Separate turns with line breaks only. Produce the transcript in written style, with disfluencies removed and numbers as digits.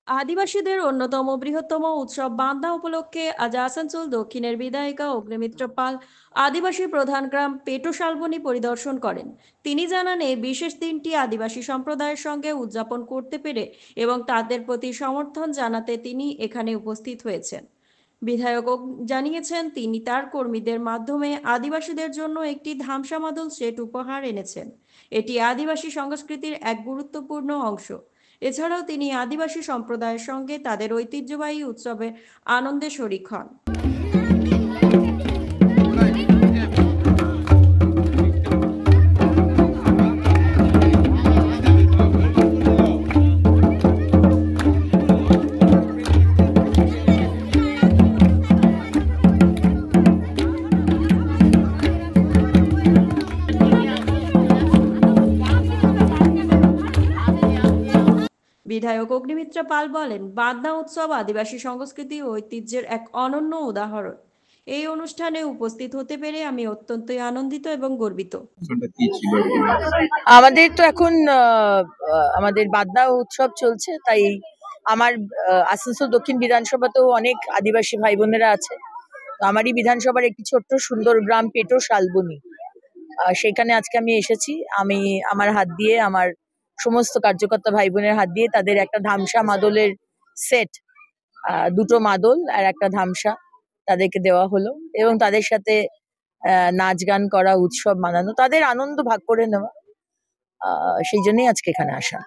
আদিবাসীদের অন্যতম বৃহত্তম উৎসব বান্দা উপলক্ষে আজ আসানসোল দক্ষিণের বিধায়িকা অগ্নিমিত্র পাল আদিবাসী প্রধান গ্রাম পেটোশালবনী পরিদর্শন করেন। তিনি জানান, এই বিশেষ দিনটি আদিবাসী সম্প্রদায়ের সঙ্গে উদযাপন করতে পেরে এবং তাদের প্রতি সমর্থন জানাতে তিনি এখানে উপস্থিত হয়েছেন। বিধায়ক জানিয়েছেন, তিনি তার কর্মীদের মাধ্যমে আদিবাসীদের জন্য একটি ধামসা মাদল সেট উপহার এনেছেন। এটি আদিবাসী সংস্কৃতির এক গুরুত্বপূর্ণ অংশ। এছাড়াও তিনি আদিবাসী সম্প্রদায়ের সঙ্গে তাদের ঐতিহ্যবাহী উৎসবে আনন্দে শরিক হন। বিধায়ক অগ্নিমিত্রা পাল বলেন, বাদনা উৎসব আদিবাসী সংস্কৃতি ও ঐতিহ্যের এক অনন্য উদাহরণ। এই অনুষ্ঠানে উপস্থিত হতে পেরে আমি অত্যন্তই আনন্দিত এবং গর্বিত।
আমাদের তো এখন আমাদের বাদনা উৎসব চলছে, তাই আমার আসানসোল দক্ষিণ বিধানসভাতেও অনেক আদিবাসী ভাই বোনেরা আছে। তো আমারই বিধানসভার একটি ছোট্ট সুন্দর গ্রাম পেটোশালবনী, সেখানে আজকে আমি এসেছি। আমি আমার হাত দিয়ে, আমার সমস্ত কার্যকর্তা ভাই বোনের হাত দিয়ে তাদের একটা ধামসা মাদলের সেট, দুটো মাদল আর একটা ধামসা তাদেরকে দেওয়া হলো এবং তাদের সাথে নাচ গান করা, উৎসব মানানো, তাদের আনন্দ ভাগ করে নেওয়া, সেই জন্যই আজকে এখানে আসা।